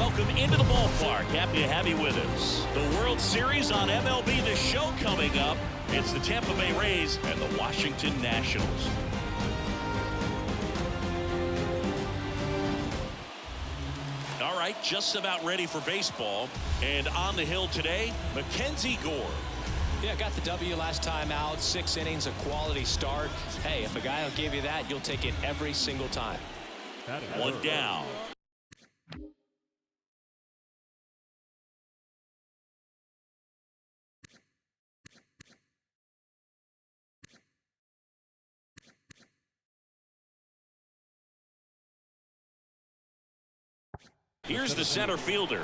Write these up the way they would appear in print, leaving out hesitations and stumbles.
welcome into the ballpark. Happy to have you with us. The World Series on MLB The Show coming up. It's the Tampa Bay Rays and the Washington Nationals. All right, just about ready for baseball. And on the hill today, Mackenzie Gore. Yeah, got the W last time out. 6 innings, a quality start. Hey, if a guy will give you that, you'll take it every single time. One down. Here's the center fielder.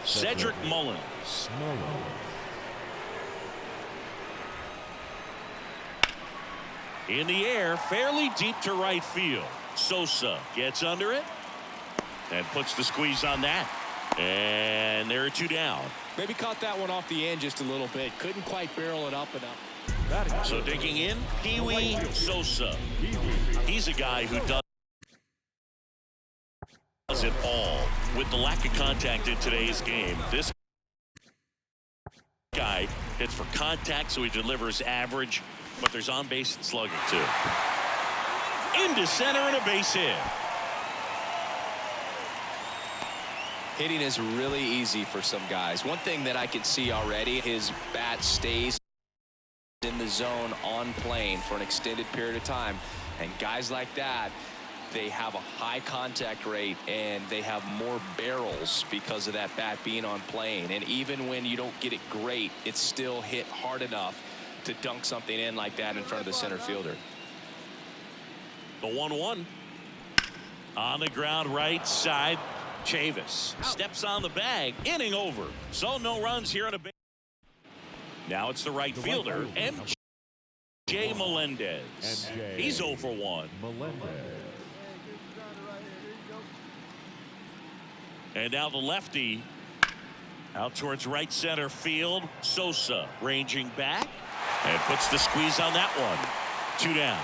Cedric Mullins. In the air, fairly deep to right field. Sosa gets under it and puts the squeeze on that. And there are 2 down. Maybe caught that one off the end just a little bit. Couldn't quite barrel it up enough. So digging in, Pee-wee Sosa. He's a guy who does it all. With the lack of contact in today's game, this guy hits for contact, so he delivers average, but there's on base and slugging too. Into center and a base hit. Hitting is really easy for some guys. One thing that I can see already, his bat stays in the zone on plane for an extended period of time, and guys like that, they have a high contact rate and they have more barrels because of that bat being on plane. And even when you don't get it great, it's still hit hard enough to dunk something in like that in front of the center fielder. The 1-1 on the ground right side. Chavis steps on the bag. Inning over, so no runs here on a base. Now it's the right fielder, MJ Melendez. He's 0 for 1. And now the lefty out towards right center field. Sosa ranging back and puts the squeeze on that one. 2 down.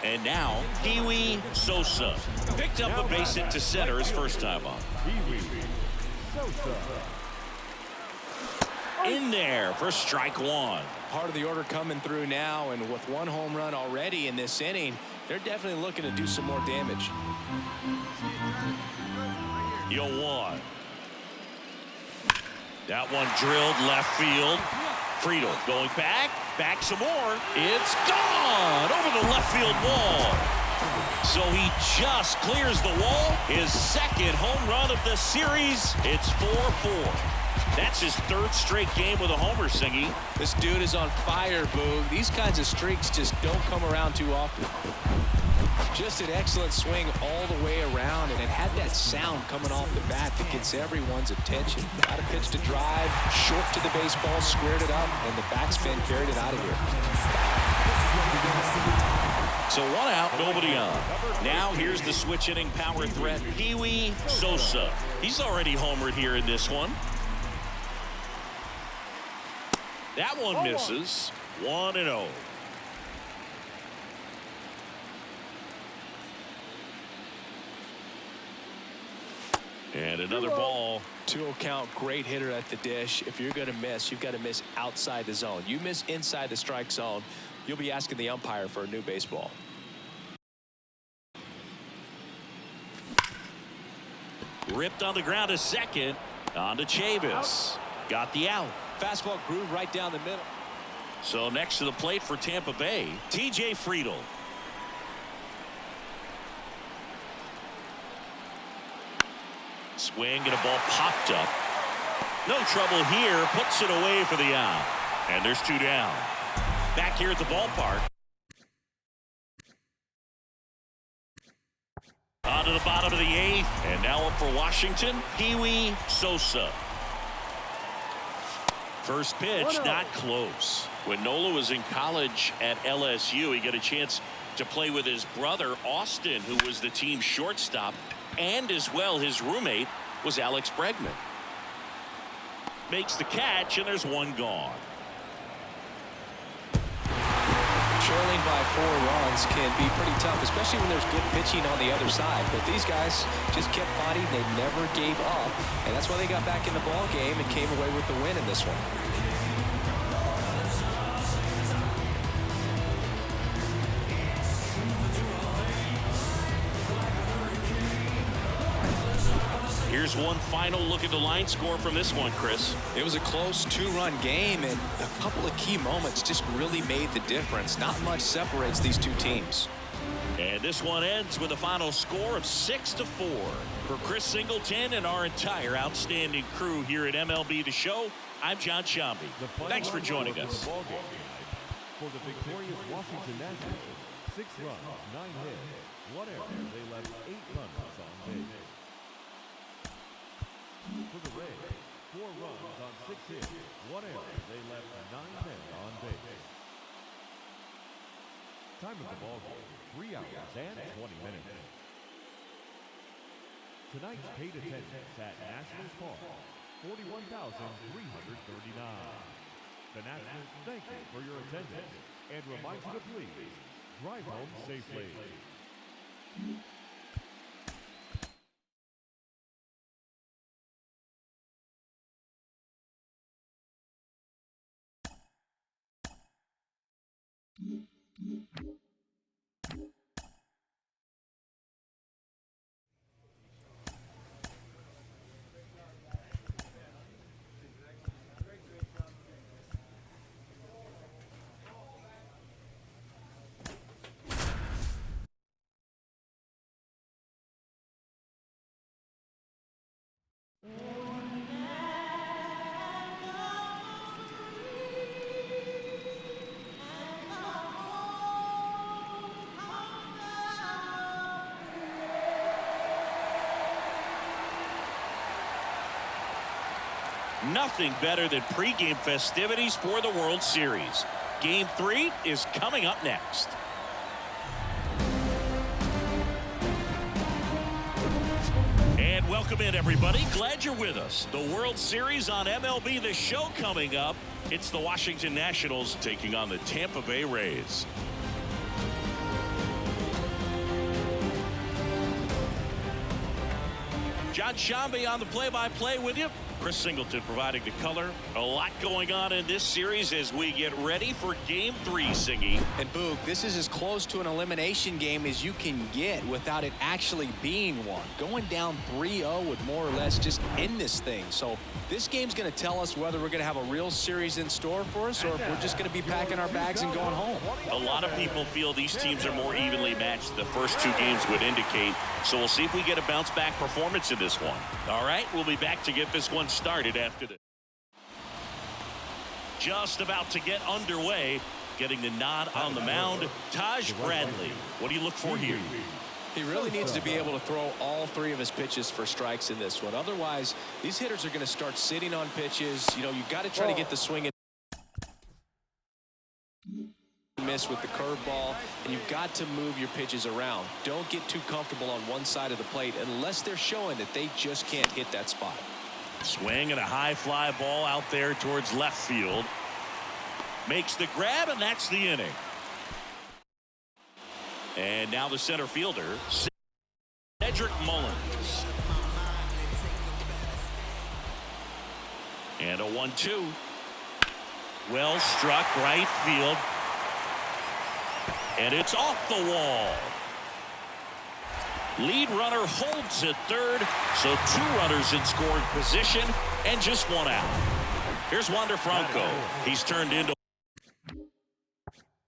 And now Pee-wee Sosa picked up a base hit to center his first time up. In there for strike 1. Part of the order coming through now, and with 1 home run already in this inning, they're definitely looking to do some more damage. 0-1. That one drilled left field. Friedel going back some more. It's gone over the left field wall. So he just clears the wall. His 2nd home run of the series. It's 4-4. That's his 3rd straight game with a homer, Singy. This dude is on fire, Boog. These kinds of streaks just don't come around too often. Just an excellent swing all the way around, and it had that sound coming off the bat that gets everyone's attention. Got a pitch to drive, short to the baseball, squared it up, and the backspin carried it out of here. So 1 out, nobody on. Now here's the switch inning power threat, Pee-wee Sosa. He's already homered here in this one. That one misses. 1-0. And another ball. 2-0 count, great hitter at the dish. If you're going to miss, you've got to miss outside the zone. You miss inside the strike zone, you'll be asking the umpire for a new baseball. Ripped on the ground to second. On to Chavis. Got the out. Fastball groove right down the middle. So next to the plate for Tampa Bay, TJ Friedel. Swing and a ball popped up. No trouble here. Puts it away for the out. And there's 2 down. Back here at the ballpark. On to the bottom of the 8th. And now up for Washington, Pee-wee Sosa. First pitch, not close. When Nola was in college at LSU, he got a chance to play with his brother, Austin, who was the team shortstop, and as well his roommate was Alex Bregman. Makes the catch, and there's 1 gone. by 4 runs can be pretty tough, especially when there's good pitching on the other side. But these guys just kept fighting. They never gave up, and that's why they got back in the ball game and came away with the win in this one. Here's one final look at the line score from this one, Chris. It was a close 2-run game, and a couple of key moments just really made the difference. Not much separates these two teams. And this one ends with a final score of 6-4. For Chris Singleton and our entire outstanding crew here at MLB The Show, I'm John Shambi. Thanks for joining us. For the victorious Washington Nationals, 6 runs, 9 hits, 1 error. They left 8 runners on base. For the Rays, 4 runs on 6 hits, 1 error. They left 9 men on base. Time of the ball game, 3 hours and 20 minutes. Tonight's paid attendance at Nationals Park, 41,339. The Nationals thank you for your attendance and remind you to please drive home safely. Nothing better than pregame festivities for the World Series. Game 3 is coming up next. And welcome in, everybody. Glad you're with us. The World Series on MLB The Show coming up. It's the Washington Nationals taking on the Tampa Bay Rays. John Shambi on the play-by-play with you. Chris Singleton providing the color. A lot going on in this series as we get ready for Game 3, Singy. And Boog, this is as close to an elimination game as you can get without it actually being one. Going down 3-0 would more or less just end this thing. So this game's going to tell us whether we're going to have a real series in store for us or if we're just going to be packing our bags and going home. A lot of people feel these teams are more evenly matched. The first 2 games would indicate. So we'll see if we get a bounce-back performance in this one. All right, we'll be back to get this one started after this. Just about to get underway, getting the nod on the mound, Taj Bradley. What do you look for here? He really needs to be able to throw all 3 of his pitches for strikes in this one. Otherwise, these hitters are going to start sitting on pitches. You know, you've got to try to get the swing in. Miss with the curveball, and you've got to move your pitches around. Don't get too comfortable on one side of the plate unless they're showing that they just can't hit that spot. Swing and a high fly ball out there towards left field. Makes the grab, and that's the inning. And now the center fielder, Cedric Mullins. And a 1-2. Well struck right field. And it's off the wall. Lead runner holds at third, so 2 runners in scoring position and just 1 out. Here's Wander Franco. He's turned into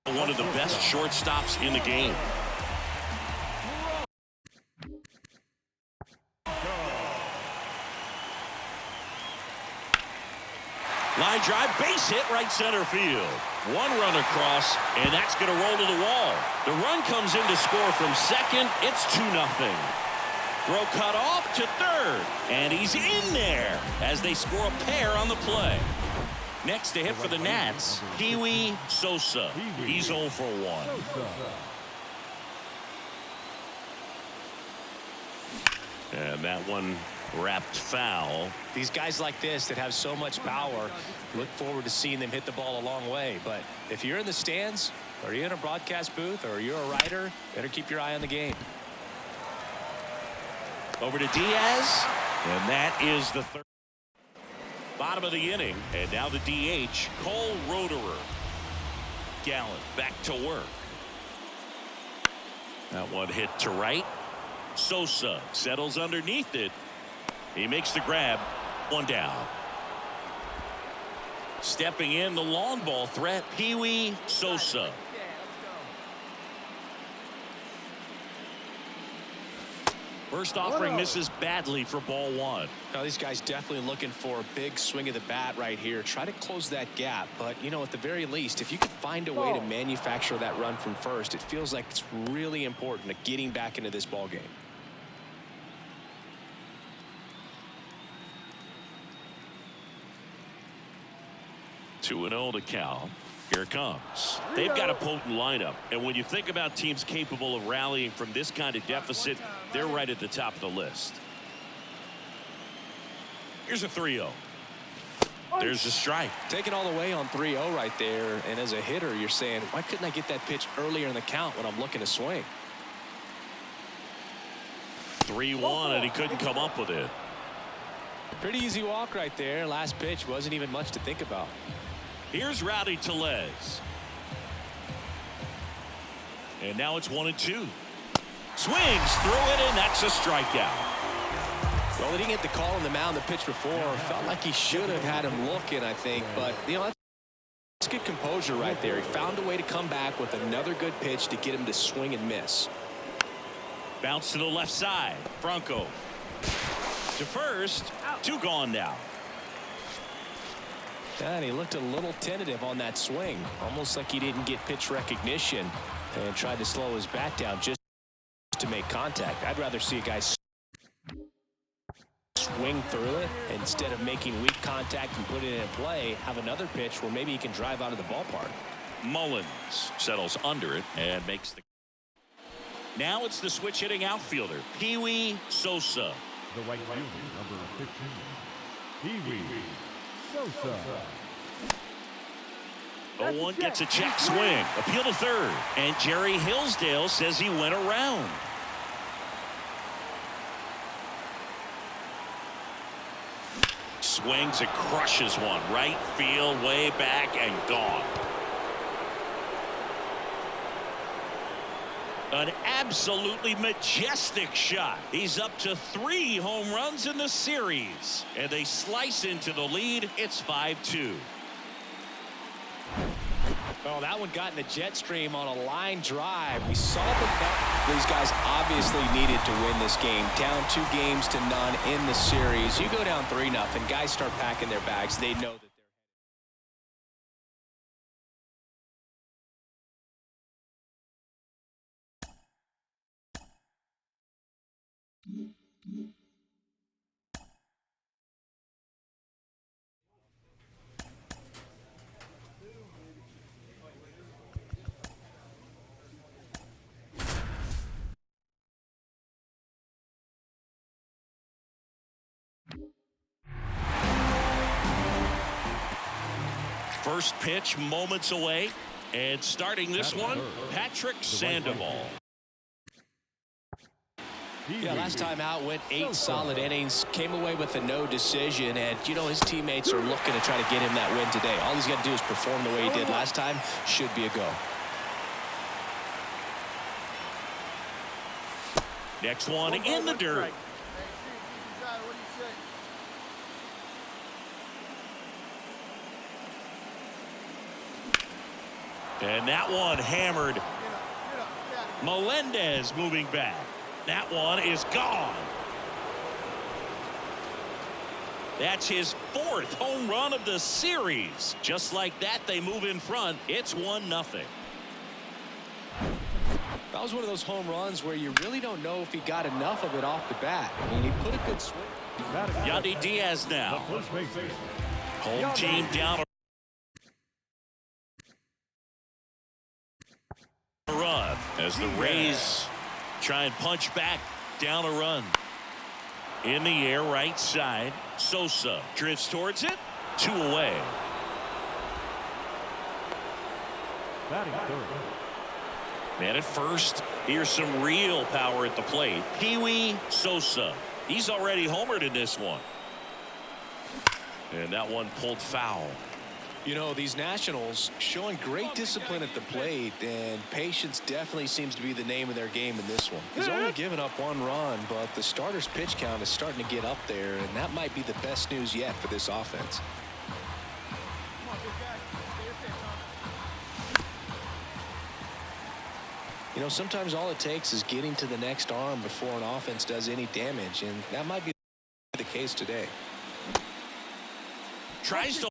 one of the best shortstops in the game. Line drive, base hit, right center field. 1 run across, and that's going to roll to the wall. The run comes in to score from second. It's 2-0. Throw cut off to third, and he's in there as they score a pair on the play. Next to hit for the Nats, Kiwi Sosa. He's 0 for 1. And that one wrapped foul. These guys like this that have so much power, look forward to seeing them hit the ball a long way. But if you're in the stands, Are you in a broadcast booth or you're a writer? Better keep your eye on the game. Over to Diaz, and that is the third. Bottom of the inning, and now the DH, Cole Roederer. Gallen back to work. That one hit to right. Sosa settles underneath it. He makes the grab. One down. Stepping in, the long ball threat, Pee-wee Sosa. First offering misses badly for ball one. Now these guys definitely looking for a big swing of the bat right here. Try to close that gap. But, you know, at the very least, if you could find a way to manufacture that run from first, it feels like it's really important to getting back into this ball game. Two and 0 to Cal. Here it comes. They've got a potent lineup, and when you think about teams capable of rallying from this kind of deficit, they're right at the top of the list. Here's a 3-0. There's a strike. Taking all the way on 3-0 right there, and as a hitter, you're saying, why couldn't I get that pitch earlier in the count when I'm looking to swing? 3-1, and he couldn't come up with it. Pretty easy walk right there. Last pitch wasn't even much to think about. Here's Rowdy Tellez. And now it's 1-2. Swings through it, and that's a strikeout. Well, he didn't get the call on the mound the pitch before. Felt like he should have had him looking, I think. But, you know, that's good composure right there. He found a way to come back with another good pitch to get him to swing and miss. Bounce to the left side. Franco to first. 2 gone now. And he looked a little tentative on that swing, almost like he didn't get pitch recognition and tried to slow his bat down just to make contact. I'd rather see a guy swing through it instead of making weak contact and putting it in play. Have another pitch where maybe he can drive out of the ballpark. Mullins settles under it and makes the. Now it's the switch hitting outfielder, Pee-wee Sosa. The right fielder, number 15, Pee-wee Sosa. 0-1 gets a check swing. Appeal to third. And Jerry Hillsdale says he went around. Swings and crushes one. Right field, way back, and gone. An absolutely majestic shot. He's up to 3 home runs in the series. And they slice into the lead. It's 5-2. Oh, that one got in the jet stream on a line drive. We saw these guys obviously needed to win this game. Down 2 games to none in the series. You go down 3-0. Guys start packing their bags. They know that. First pitch moments away, and starting this one, Patrick Sandoval. Yeah, last time out went 8 solid innings, came away with a no decision, and you know his teammates are looking to try to get him that win today. All he's got to do is perform the way he did last time. Should be a go. Next one in the dirt. And that one hammered. Melendez moving back. That one is gone. That's his 4th home run of the series. Just like that, they move in front. It's 1-0. That was one of those home runs where you really don't know if he got enough of it off the bat. I mean, he put a good swing. Yandy Diaz now. Home team down a run as the Rays try and punch back down a run. In the air, right side. Sosa drifts towards it. 2 away. Batting third. Man at first, here's some real power at the plate. Pee-wee Sosa. He's already homered in this one. And that one pulled foul. You know, these Nationals showing great discipline at the plate, and patience definitely seems to be the name of their game in this one. He's only given up 1 run, but the starter's pitch count is starting to get up there, and that might be the best news yet for this offense. You know, sometimes all it takes is getting to the next arm before an offense does any damage, and that might be the case today. Tries to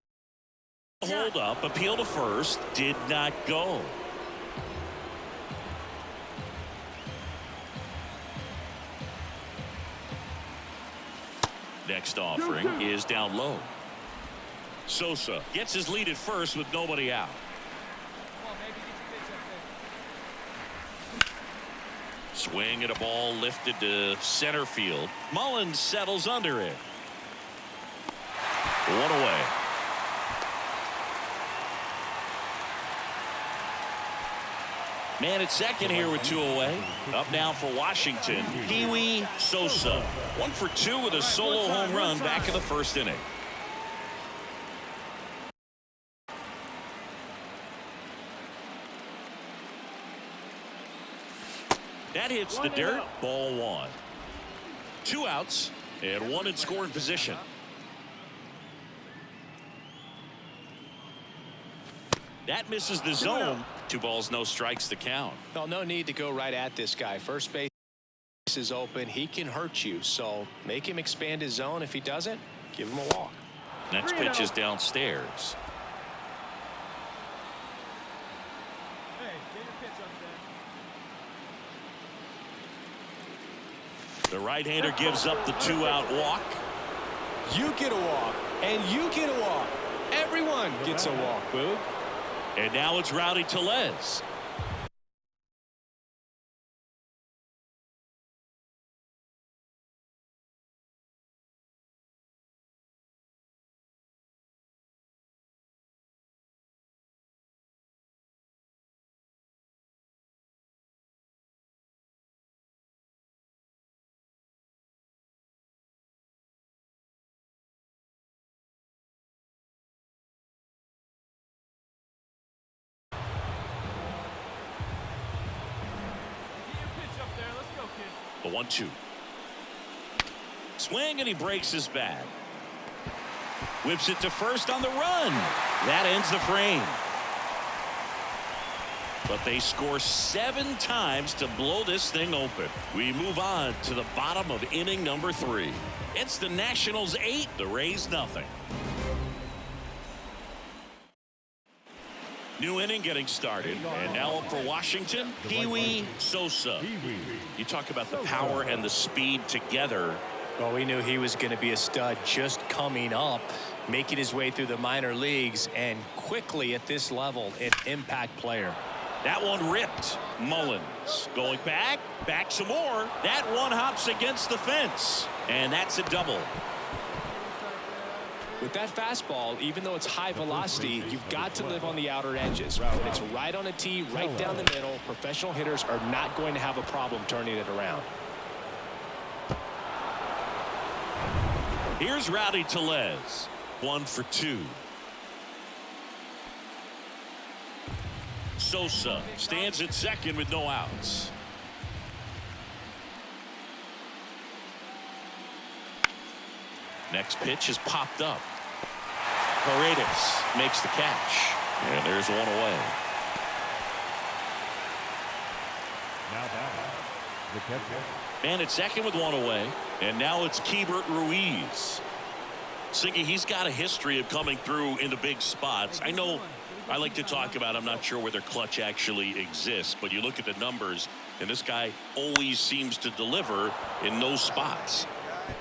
hold up, appeal to first, did not go. Next offering is down low. Sosa gets his lead at first with nobody out. Swing at a ball lifted to center field. Mullins settles under it. 1 away. Man at second here with 2 away. Up now for Washington, Pee-wee Sosa. 1 for 2 with a solo home run back in the first inning. That hits the dirt. Ball 1. 2 outs and 1 in scoring position. That misses the zone. 2 balls, no strikes to count. Well, no need to go right at this guy. First base is open. He can hurt you, so make him expand his zone. If he doesn't, give him a walk. Next pitch is downstairs. The right-hander gives up the 2-out walk. You get a walk, and you get a walk. Everyone gets a walk, Boo. And now it's Rowdy Tellez. The 1-2. Swing, and he breaks his bat. Whips it to first on the run. That ends the frame. But they score 7 times to blow this thing open. We move on to the bottom of inning number 3. It's the Nationals 8, the Rays nothing. New inning getting started, and now up for Washington, Pee-wee Sosa. You talk about the power and the speed together. Well, we knew he was going to be a stud just coming up, making his way through the minor leagues, and quickly at this level, an impact player. That one ripped. Mullins going back some more. That one hops against the fence, and that's a double. With that fastball, even though it's high velocity, you've got to live on the outer edges. When it's right on a tee, right down the middle, professional hitters are not going to have a problem turning it around. Here's Rowdy Tellez. 1 for 2. Sosa stands at second with no outs. Next pitch is popped up. Paredes makes the catch. And there's 1 away. Now back, the catcher. Man at second with 1 away. And now it's Keibert Ruiz. Siggy, he's got a history of coming through into big spots. I know I like to talk about, I'm not sure whether clutch actually exists, but you look at the numbers, and this guy always seems to deliver in those spots.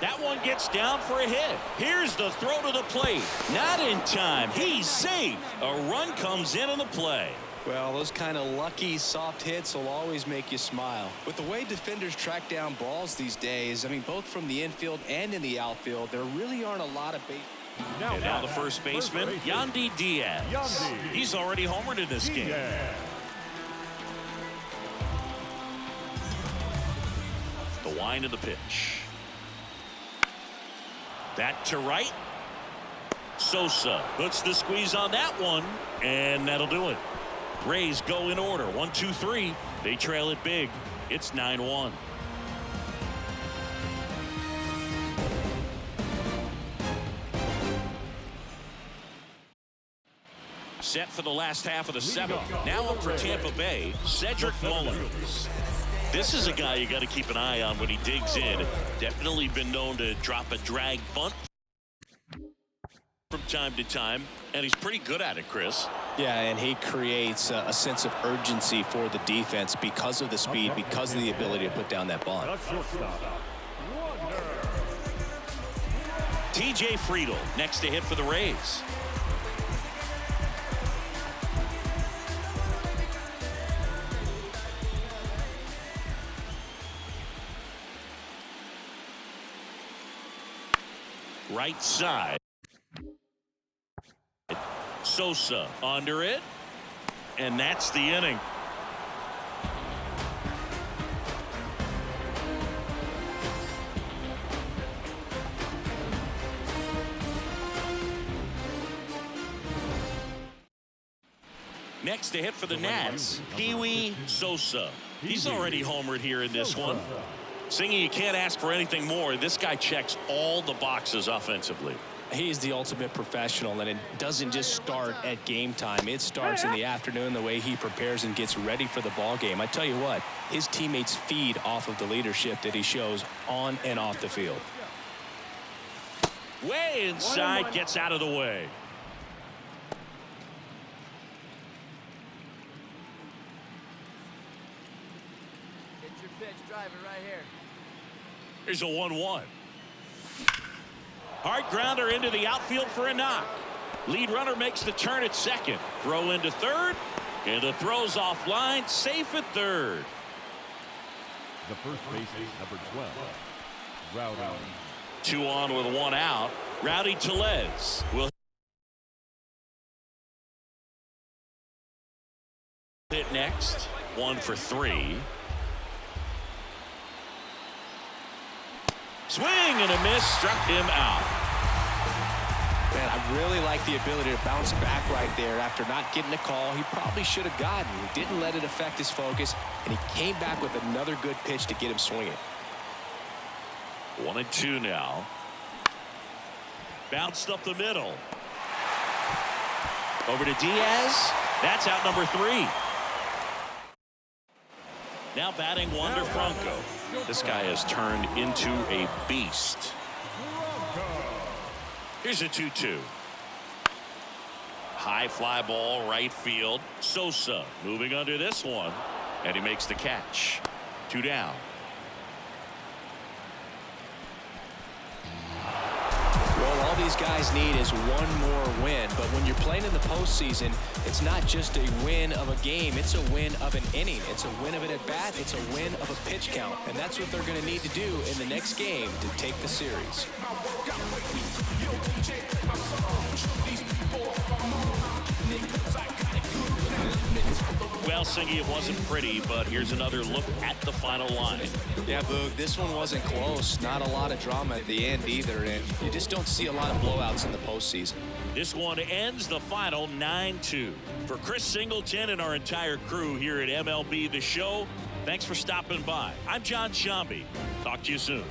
That one gets down for a hit. Here's the throw to the plate. Not in time. He's safe. A run comes in on the play. Well, those kind of lucky soft hits will always make you smile. With the way defenders track down balls these days, I mean, both from the infield and in the outfield, there really aren't a lot of base. And now the first baseman, Yandy Diaz. He's already homered in this game. wind of the pitch. That to right. Sosa puts the squeeze on that one, and that'll do it. Rays go in order. 1, 2, 3. They trail it big. It's 9-1. Set for the last half of the seventh. Now up for Tampa Bay, Cedric Mullins. This is a guy you got to keep an eye on when he digs in. Definitely been known to drop a drag bunt from time to time, and he's pretty good at it, Chris. Yeah, and he creates a sense of urgency for the defense because of the speed, because of the ability to put down that bunt. TJ Friedl next to hit for the Rays. Right side. Sosa under it, and that's the inning. Next to hit for the Nats, Pee-wee Sosa. He's already homered here in this one. Singy, you can't ask for anything more. This guy checks all the boxes offensively. He's the ultimate professional, and it doesn't just start at game time. It starts in the afternoon, the way he prepares and gets ready for the ball game. I tell you what, his teammates feed off of the leadership that he shows on and off the field. Way inside, gets out of the way. Get your pitch, drive it right here. Here's a 1-1. Hard grounder into the outfield for a knock. Lead runner makes the turn at second. Throw into third, and the throw's offline, safe at third. The first baseman, number 12, Rowdy. 2 on with 1 out. Rowdy Tellez will hit next. 1 for 3. Swing and a miss, struck him out. Man, I really like the ability to bounce back right there after not getting a call he probably should have gotten. He didn't let it affect his focus, and he came back with another good pitch to get him swinging. 1-2 now. Bounced up the middle. Over to Diaz. That's out number 3. Now batting Wander Franco. This guy has turned into a beast. Here's a 2-2. High fly ball right field. Sosa moving under this one, and he makes the catch. 2 down. Well, all these guys need is one more win, but when you're playing in the postseason, it's not just a win of a game, it's a win of an inning. It's a win of an at-bat, it's a win of a pitch count, and that's what they're going to need to do in the next game to take the series. Well, Singy, it wasn't pretty, but here's another look at the final line. Yeah, Boog, this one wasn't close. Not a lot of drama at the end either, and you just don't see a lot of blowouts in the postseason. This one ends the final 9-2. For Chris Singleton and our entire crew here at MLB The Show, thanks for stopping by. I'm John Shambi. Talk to you soon.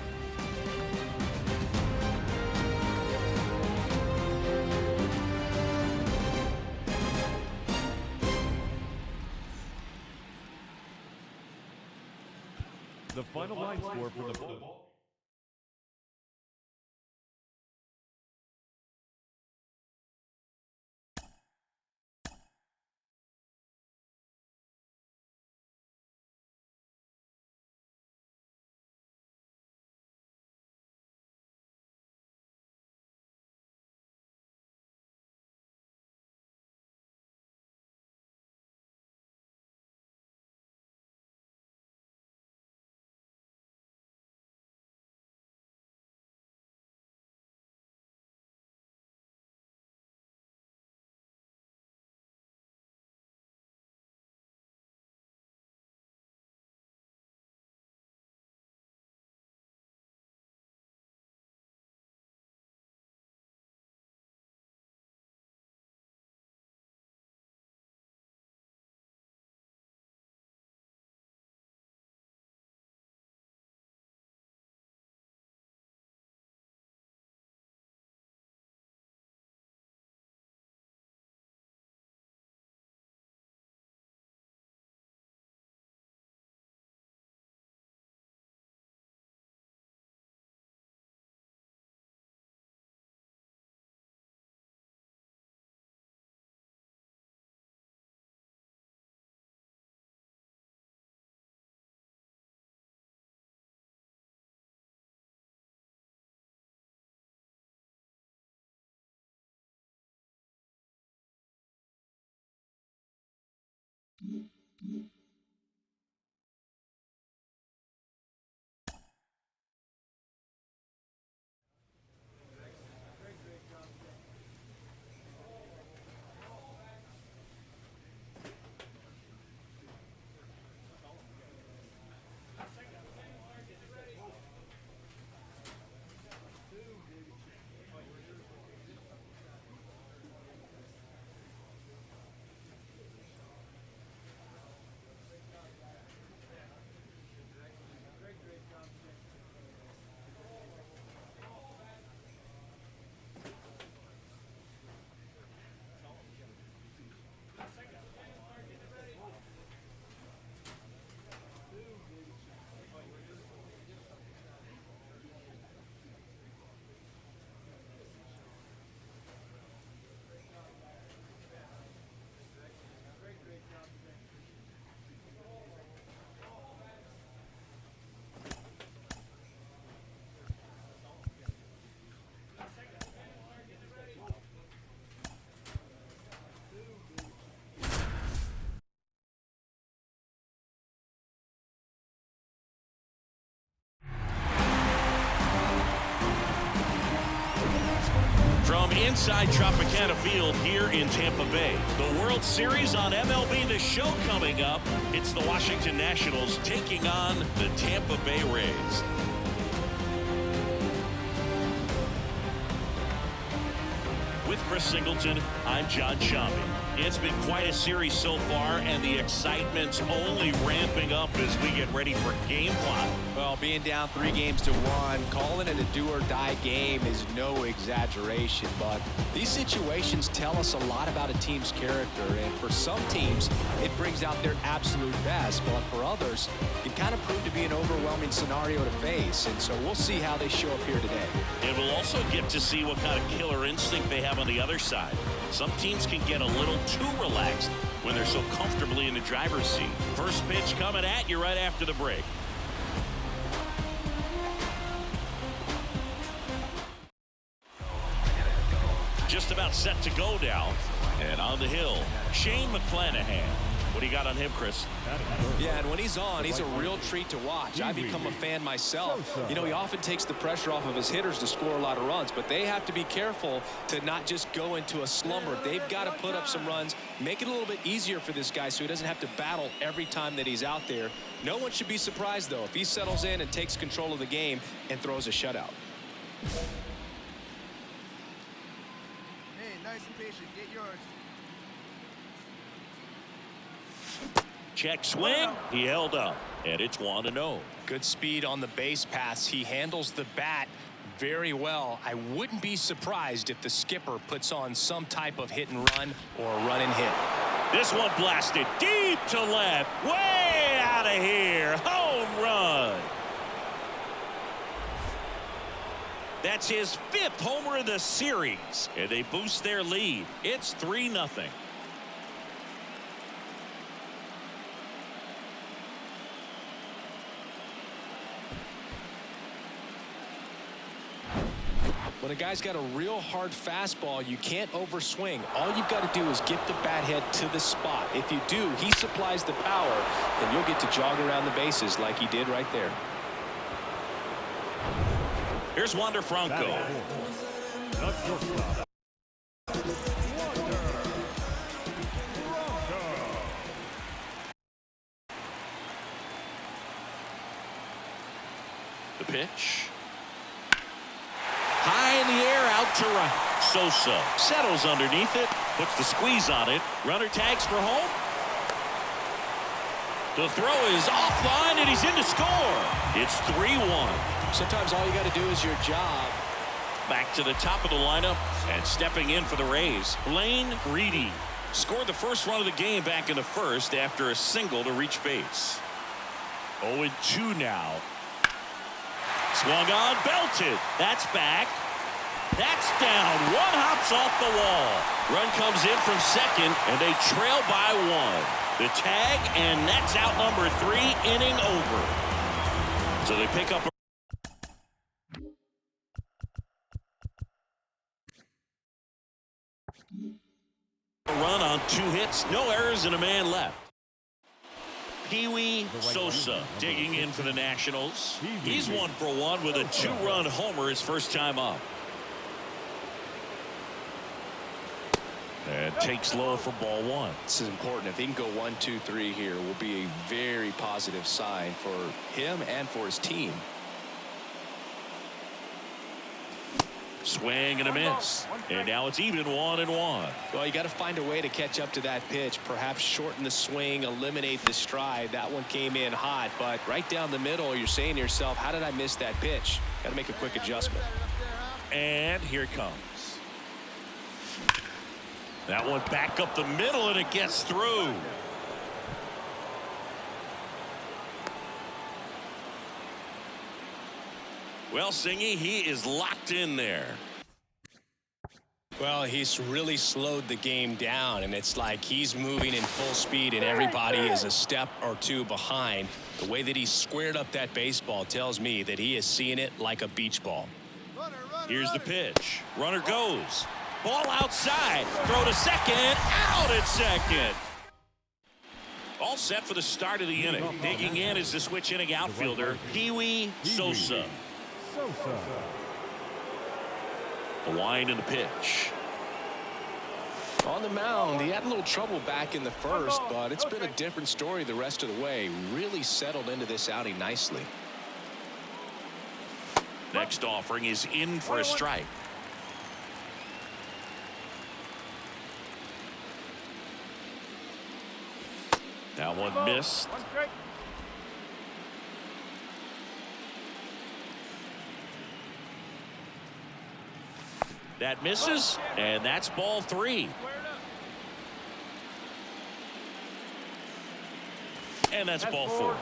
The final line score for the ball. From inside Tropicana Field here in Tampa Bay, the World Series on MLB The Show coming up. It's the Washington Nationals taking on the Tampa Bay Rays. With Chris Singleton, I'm John Shambi. It's been quite a series so far, and the excitement's only ramping up as we get ready for game 5. Well, being down 3-1, calling it a do-or-die game is no exaggeration, but these situations tell us a lot about a team's character, and for some teams, it brings out their absolute best, but for others, it kind of proved to be an overwhelming scenario to face, and so we'll see how they show up here today. And we'll also get to see what kind of killer instinct they have on the other side. Some teams can get a little too relaxed when they're so comfortably in the driver's seat. First pitch coming at you right after the break. Just about set to go now. And on the hill, Shane McClanahan. What do you got on him, Chris? Yeah, and when he's on, he's a real treat to watch. I've become a fan myself. You know, he often takes the pressure off of his hitters to score a lot of runs, but they have to be careful to not just go into a slumber. They've got to put up some runs, make it a little bit easier for this guy so he doesn't have to battle every time that he's out there. No one should be surprised, though, if he settles in and takes control of the game and throws a shutout. Hey, nice and patient. Get yours. Check swing. He held up, and it's 1-0. Good speed on the base paths. He handles the bat very well. I wouldn't be surprised if the skipper puts on some type of hit and run or run and hit. This one blasted deep to left, way out of here. Home run. That's his 5th homer of the series, and they boost their lead. It's 3-0. When a guy's got a real hard fastball, you can't overswing. All you've got to do is get the bat head to the spot. If you do, he supplies the power, and you'll get to jog around the bases like he did right there. Here's Wander Franco. The pitch. High in the air, out to right. Sosa settles underneath it, puts the squeeze on it. Runner tags for home. The throw is offline, and he's in to score. It's 3-1. Sometimes all you got to do is your job. Back to the top of the lineup and stepping in for the Rays, Blaine Reedy scored the first run of the game back in the first after a single to reach base. 0-2 now. Swung on, belted. That's back. That's down. One hops off the wall. Run comes in from second, and they trail by 1. The tag, and that's out number 3, inning over. So they pick up a run on 2 hits, no errors, and a man left. Pee-wee Sosa digging in for the Nationals. He's 1 for 1 with a 2-run homer his first time up. And takes low for ball 1. This is important. If he can go 1, 2, 3 here, will be a very positive sign for him and for his team. Swing and a miss. And now it's even 1-1. Well, you got to find a way to catch up to that pitch. Perhaps shorten the swing, eliminate the stride. That one came in hot, but right down the middle, you're saying to yourself, how did I miss that pitch? Got to make a quick adjustment. And here it comes. That one back up the middle, and it gets through. Well, Singy, he is locked in there. Well, he's really slowed the game down, and it's like he's moving in full speed, and everybody is a step or two behind. The way that he squared up that baseball tells me that he is seeing it like a beach ball. Here's the pitch. Runner goes. Ball outside. Throw to second. Out at second. All set for the start of the inning. Digging in is the switch inning outfielder, Pee-wee Sosa. The wind and the pitch. On the mound, he had a little trouble back in the first, but it's been a different story the rest of the way. Really settled into this outing nicely. Next offering is in for a strike. That one missed. That misses, and that's ball 3. And that's ball 4.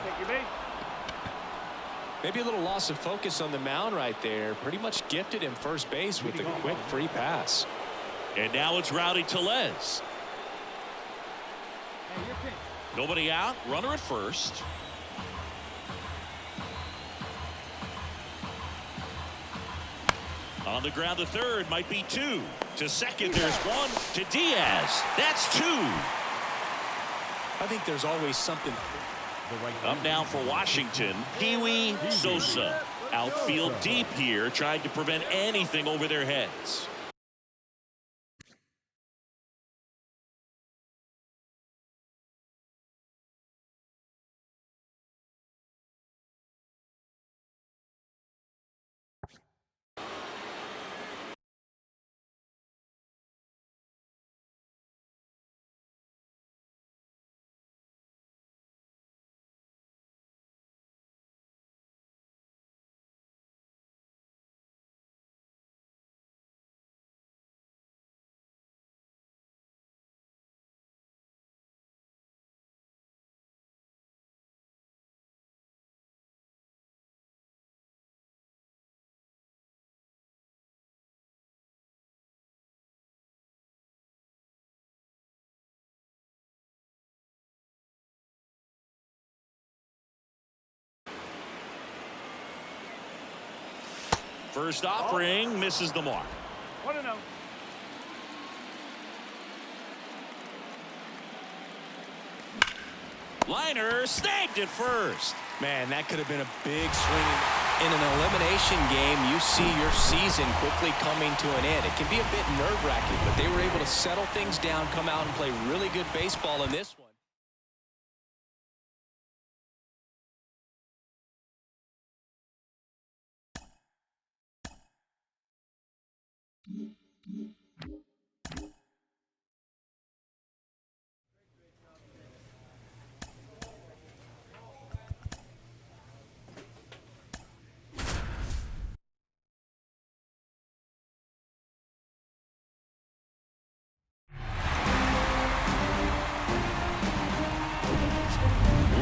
Maybe a little loss of focus on the mound right there. Pretty much gifted him first base with a quick free pass. And now it's Rowdy Tellez. Nobody out, runner at first. On the ground to third, might be 2. To second, there's 1. To Diaz, that's 2. I think there's always something. Up now for Washington, Pee-wee Sosa. Outfield deep here, trying to prevent anything over their heads. First offering misses the mark. 1-0. Liner snagged it first. Man, that could have been a big swing. In an elimination game, you see your season quickly coming to an end. It can be a bit nerve-wracking, but they were able to settle things down, come out and play really good baseball in this one.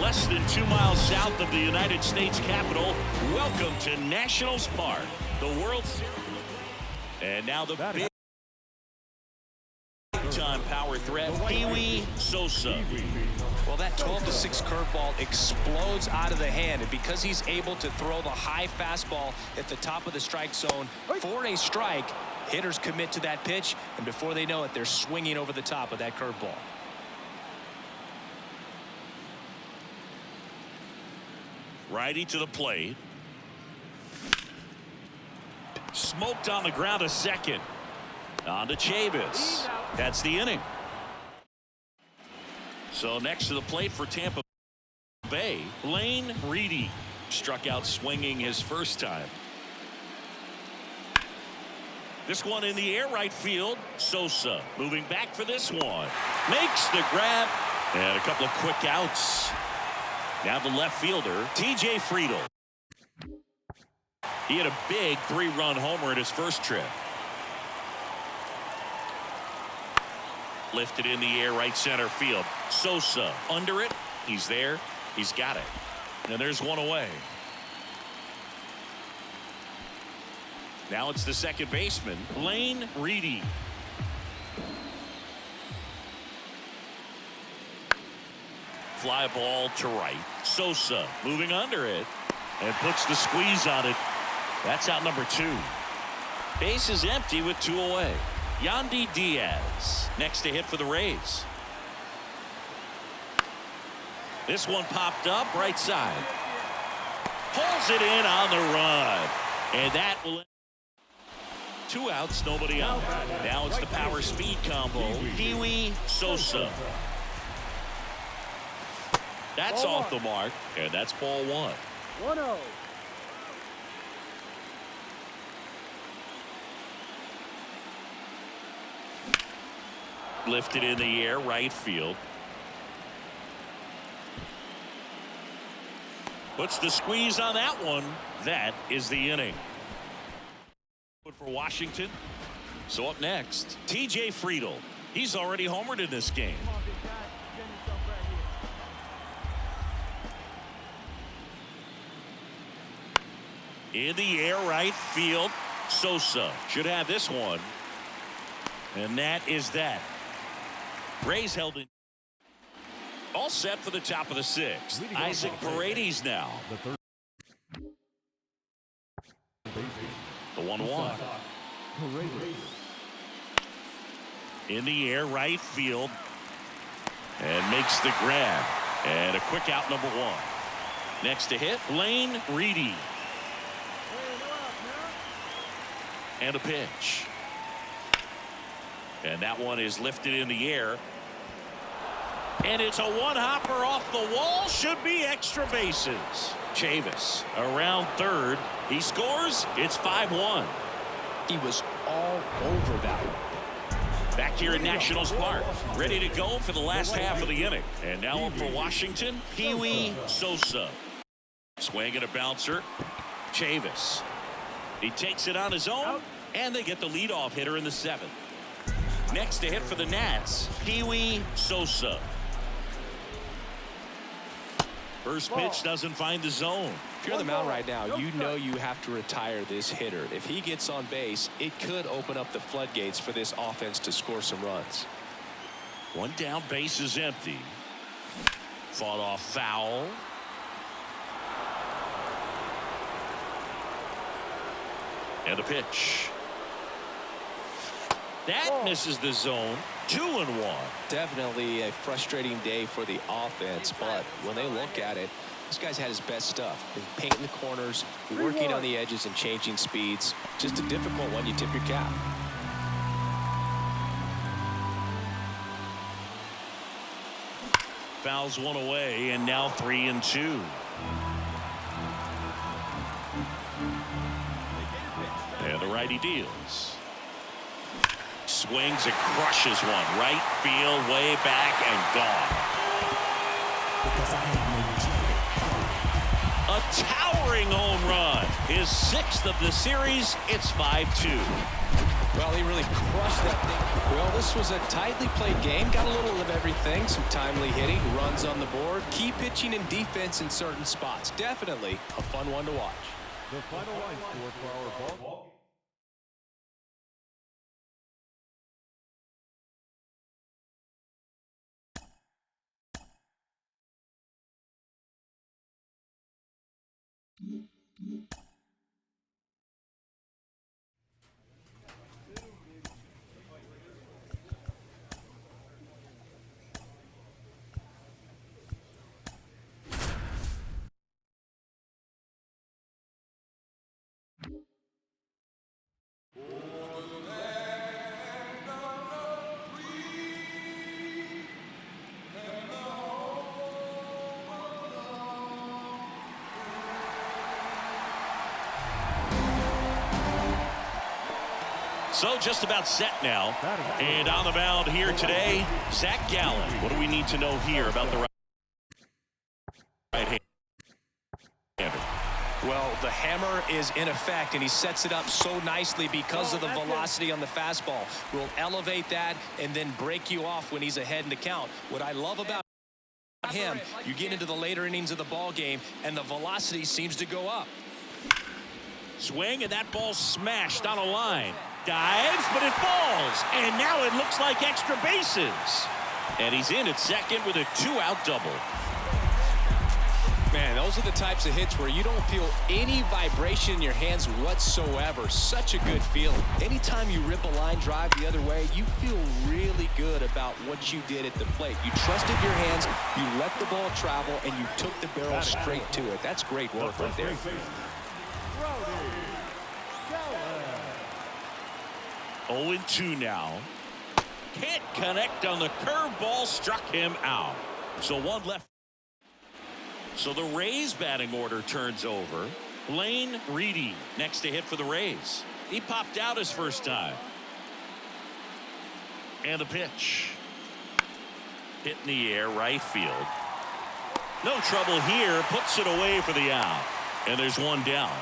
Less than 2 miles south of the United States Capitol, welcome to Nationals Park, the World Series. And now the big-time power threat, Pee-wee Sosa. Well, that 12-6 curveball explodes out of the hand, and because he's able to throw the high fastball at the top of the strike zone for a strike, hitters commit to that pitch, and before they know it, they're swinging over the top of that curveball. Righty to the plate. Smoked on the ground a second. On to Chavis. That's the inning. So next to the plate for Tampa Bay, Lane Reedy struck out swinging his first time. This one in the air right field. Sosa moving back for this one. Makes the grab. And a couple of quick outs. Now the left fielder, TJ Friedl. He had a big 3-run homer in his first trip. Lifted in the air right center field. Sosa under it. He's there. He's got it. And there's one away. Now it's the second baseman, Lane Reedy. Fly ball to right. Sosa moving under it and puts the squeeze on it. That's out number 2. Base is empty with 2 away. Yandy Diaz next to hit for the Rays. This one popped up right side. Pulls it in on the run. And that will. 2 outs, nobody out. Now it's the power speed combo. Pee-wee Sosa. That's off the mark, and that's ball 1. 1-0. Lifted in the air right field. Puts the squeeze on that one. That is the inning. For Washington. So up next, TJ Friedl. He's already homered in this game. In the air right field. Sosa should have this one. And that is that. Rays held in. All set for the top of the 6th. Isaac Paredes now. The 1-1. In the air right field. And makes the grab. And a quick out number 1. Next to hit, Lane Reedy. And a pitch. And that one is lifted in the air. And it's a one-hopper off the wall. Should be extra bases. Chavis around third. He scores. It's 5-1. He was all over that one. Back here in Nationals Park. Ready to go for the last half of the inning. And now up for Washington, Pee-wee Sosa. Swing and a bouncer. Chavis. He takes it on his own. And they get the leadoff hitter in the 7th. Next to hit for the Nats, Pee-wee Sosa. First pitch doesn't find the zone. If you're on the mound right now, you know you have to retire this hitter. If he gets on base, it could open up the floodgates for this offense to score some runs. One down, base is empty. Fought off foul. And a pitch. That misses the zone. 2-1. Definitely a frustrating day for the offense, but when they look at it, this guy's had his best stuff. Been painting the corners, working on the edges and changing speeds. Just a difficult one. You tip your cap. Fouls one away, and now 3-2. And the righty deals. Swings and crushes one. Right field, way back, and gone. A towering home run. His 6th of the series. It's 5-2. Well, he really crushed that thing. Well, this was a tightly played game. Got a little of everything. Some timely hitting, runs on the board, key pitching and defense in certain spots. Definitely a fun one to watch. The final line score for our ball So just about set now. And on the mound here today, Zach Gallen. What do we need to know here about the right-hander? Well, the hammer is in effect, and he sets it up so nicely because of the velocity on the fastball. Will elevate that and then break you off when he's ahead in the count. What I love about him, you get into the later innings of the ball game, and the velocity seems to go up. Swing, and that ball smashed on a line. Dives, but it falls. And now it looks like extra bases. And he's in at second with a 2-out double. Man, those are the types of hits where you don't feel any vibration in your hands whatsoever. Such a good feeling. Anytime you rip a line drive the other way, you feel really good about what you did at the plate. You trusted your hands, you let the ball travel, and you took the barrel straight to it. That's great work right there. 0-2 now. Can't connect on the curveball, struck him out. So one left. So the Rays batting order turns over. Blaine Reedy next to hit for the Rays. He popped out his first time. And the pitch. Hit in the air, right field. No trouble here. Puts it away for the out. And there's one down.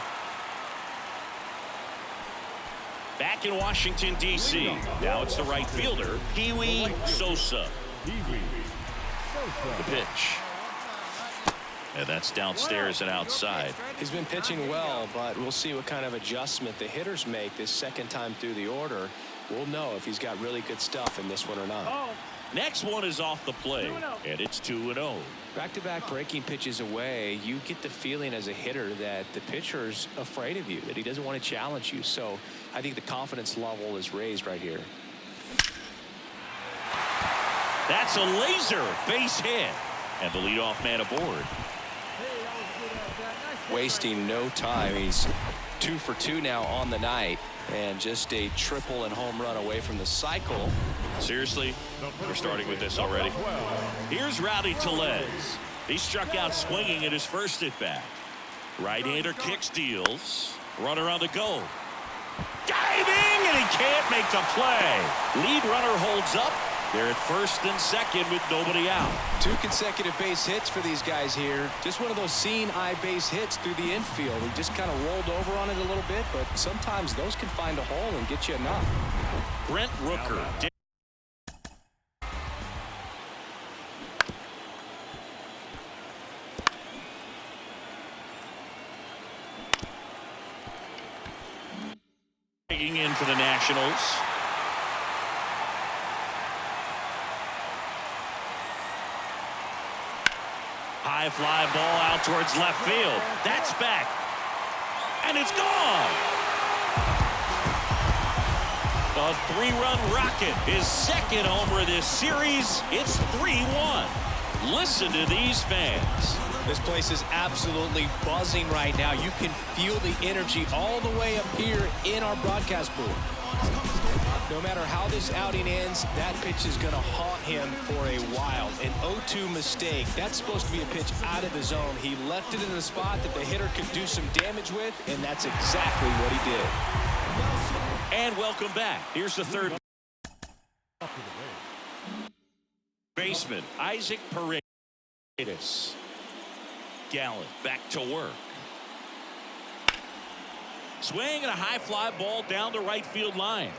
Back in Washington, D.C. Now it's the right fielder, Pee-wee Sosa. The pitch. And that's downstairs and outside. He's been pitching well, but we'll see what kind of adjustment the hitters make this second time through the order. We'll know if he's got really good stuff in this one or not. Next one is off the plate, and it's 2-0. Back-to-back breaking pitches away, you get the feeling as a hitter that the pitcher's afraid of you, that he doesn't want to challenge you. So I think the confidence level is raised right here. That's a laser base hit, and the leadoff man aboard. Wasting no time. He's 2 for 2 now on the night, and just a triple and home run away from the cycle. Seriously, we're starting with this already. Here's Rowdy Tellez. He struck out swinging at his first at bat. Right-hander kicks, deals. Runner on the go. Diving, and he can't make the play. Lead runner holds up. They're at first and second with nobody out. 2 consecutive base hits for these guys here. Just one of those seeing eye base hits through the infield. He just kind of rolled over on it a little bit, but sometimes those can find a hole and get you enough. Brent Rooker. Taking in for the Nationals. High fly ball out towards left field. That's back. And it's gone. A 3-run rocket. His second homer this series. It's 3-1. Listen to these fans. This place is absolutely buzzing right now. You can feel the energy all the way up here in our broadcast booth. No matter how this outing ends, that pitch is going to haunt him for a while. An 0-2 mistake. That's supposed to be a pitch out of the zone. He left it in a spot that the hitter could do some damage with, and that's exactly what he did. And welcome back. Here's the third baseman, Isaac Paredes. Gallen back to work. Swing and a high fly ball down the right field line.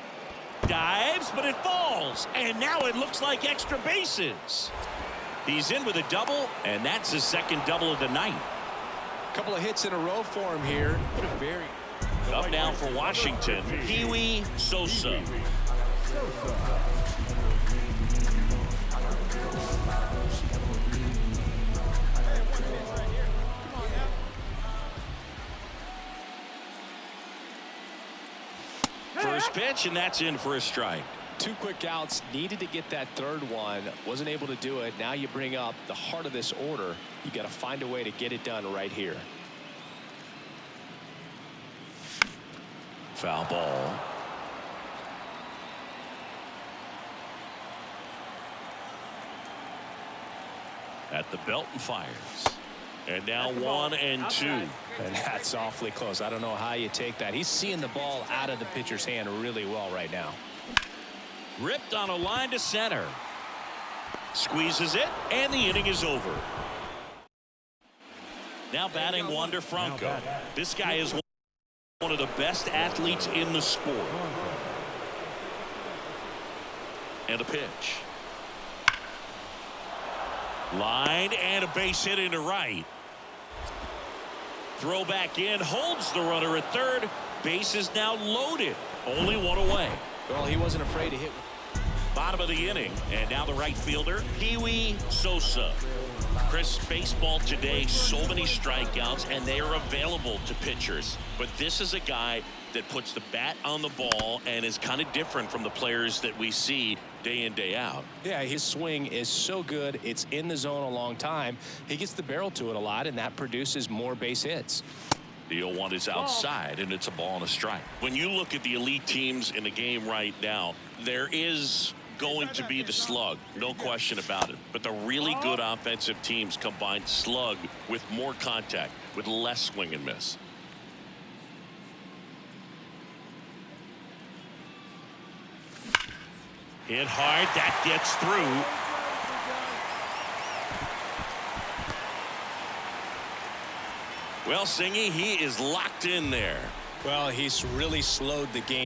Dives, but it falls. And now it looks like extra bases. He's in with a double, and that's his second double of the night. A couple of hits in a row for him here. What a very... Up now for Washington, Pee-wee Sosa. First pitch, and that's in for a strike. 2 quick outs, needed to get that third one, wasn't able to do it. Now you bring up the heart of this order. You got to find a way to get it done right here. Foul ball. At the belt and fires. And now 1-2. And that's awfully close. I don't know how you take that. He's seeing the ball out of the pitcher's hand really well right now. Ripped on a line to center. Squeezes it, and the inning is over. Now batting Wander Franco. This guy is one of the best athletes in the sport. And a pitch. Line and a base hit into right. Throw back in, holds the runner at third. Base is now loaded. Only one away. Well, he wasn't afraid to hit. Bottom of the inning, and now the right fielder, Kiwi Sosa. Chris, baseball today, so many strikeouts, and they are available to pitchers. But this is a guy that puts the bat on the ball and is kind of different from the players that we see day in, day out. Yeah, his swing is so good. It's in the zone a long time. He gets the barrel to it a lot, and that produces more base hits. The 0-1 is outside, and it's a ball and a strike. When you look at the elite teams in the game right now, there is going to be the slug, no question about it. But the really good offensive teams combine slug with more contact, with less swing and miss. Hit hard, that gets through. Well, Singy, he is locked in there. Well, he's really slowed the game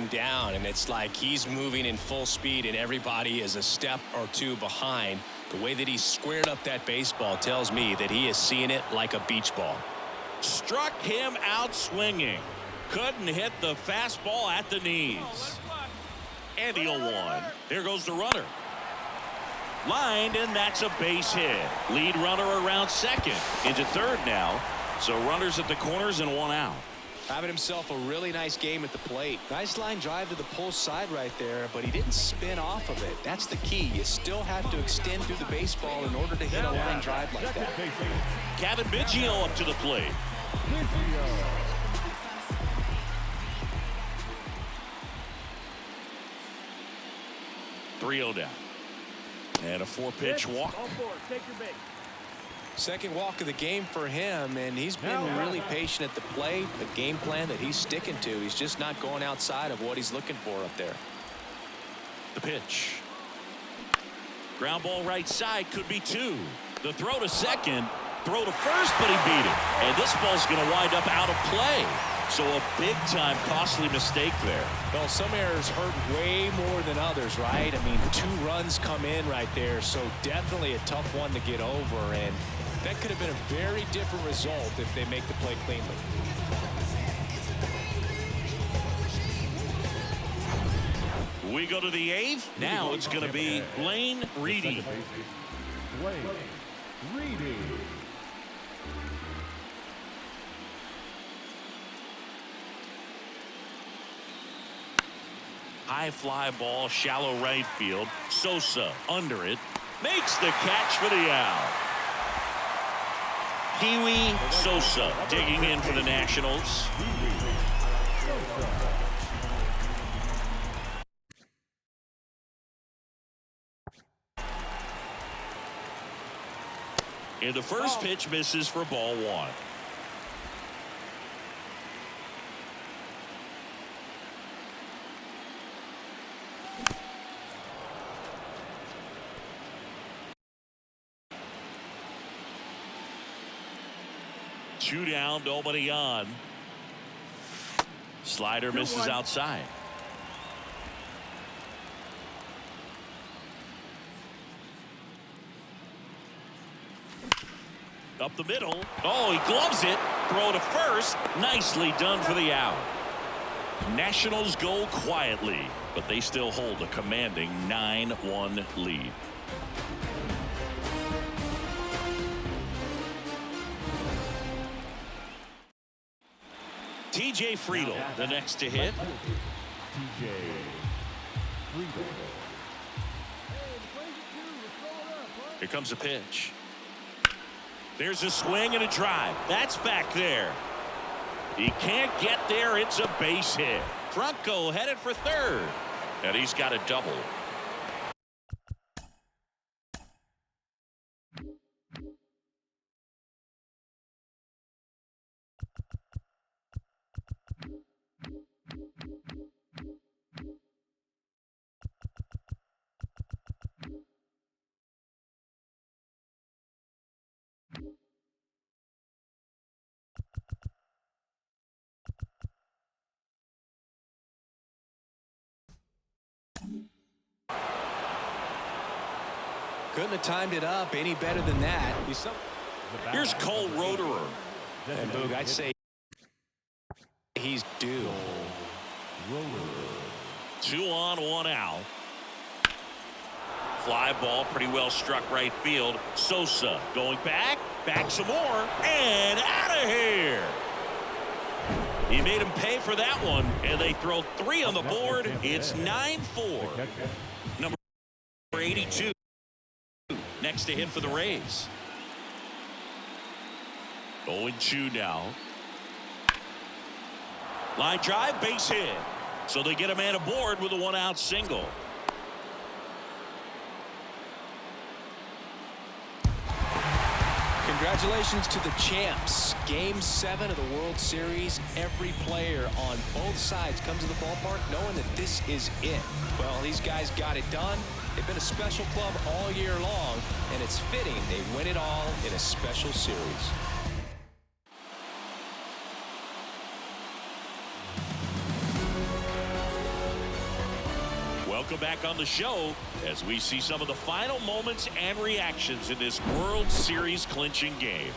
down, and it's like he's moving in full speed and everybody is a step or two behind. The way that he squared up that baseball tells me that he is seeing it like a beach ball. Struck him out swinging. Couldn't hit the fastball at the knees. And the 0-1. There goes the runner. Lined, and that's a base hit. Lead runner around second. Into third now. So runners at the corners and one out. Having himself a really nice game at the plate. Nice line drive to the pull side right there, but he didn't spin off of it. That's the key. You still have to extend through the baseball in order to hit a line drive like that. Kevin Biggio up to the plate. 3-0 down. And a 4-pitch walk. Second walk of the game for him, and he's been really patient at the plate. The game plan that he's sticking to, he's just not going outside of what he's looking for up there. The pitch. Ground ball right side, could be two. The throw to second, throw to first, but he beat it. And this ball's going to wind up out of play. So a big-time costly mistake there. Well, some errors hurt way more than others, right? I mean, 2 runs come in right there, so definitely a tough one to get over, and that could have been a very different result if they make the play cleanly. We go to the 8th. Now it's going to be Blaine Reedy. Blaine Reedy. High fly ball, shallow right field. Sosa under it. Makes the catch for the out. Kiwi Sosa digging in for the Nationals. And the first pitch misses for ball 1. Two down, nobody on. Slider misses outside. Up the middle. Oh, he gloves it. Throw to first. Nicely done for the out. Nationals go quietly, but they still hold a commanding 9-1 lead. TJ Friedel, the next to hit. TJ Friedel. Here comes a pitch. There's a swing and a drive. That's back there. He can't get there. It's a base hit. Franco headed for third. And he's got a double. Couldn't have timed it up any better than that. Here's Cole Roederer. And Boog, I'd say he's due. 2 on, 1 out. Fly ball pretty well struck right field. Sosa going back some more, and out of here. He made him pay for that one, and they throw 3 on the board. It's 9-4. Number 82 next to hit for the Rays. 0-2 now. Line drive, base hit. So they get a man aboard with a 1-out single. Congratulations to the champs. Game 7 of the World Series. Every player on both sides comes to the ballpark knowing that this is it. Well, these guys got it done. They've been a special club all year long, and it's fitting they win it all in a special series. Welcome back on the show as we see some of the final moments and reactions in this World Series clinching game.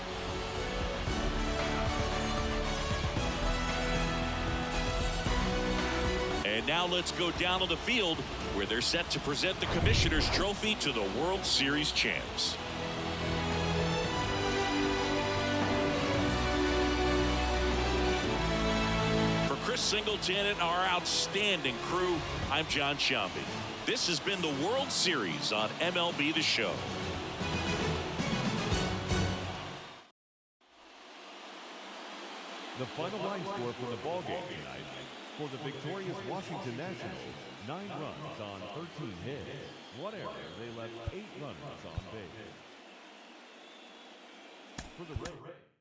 And now let's go down to the field where they're set to present the Commissioner's Trophy to the World Series champs. Chris Singleton and our outstanding crew, I'm John Shambi. This has been the World Series on MLB The Show. The final line score for the ballgame tonight: for the victorious Washington Nationals, 9 runs on 13 hits. 1 error. They left 8 runners on base. For the Rays.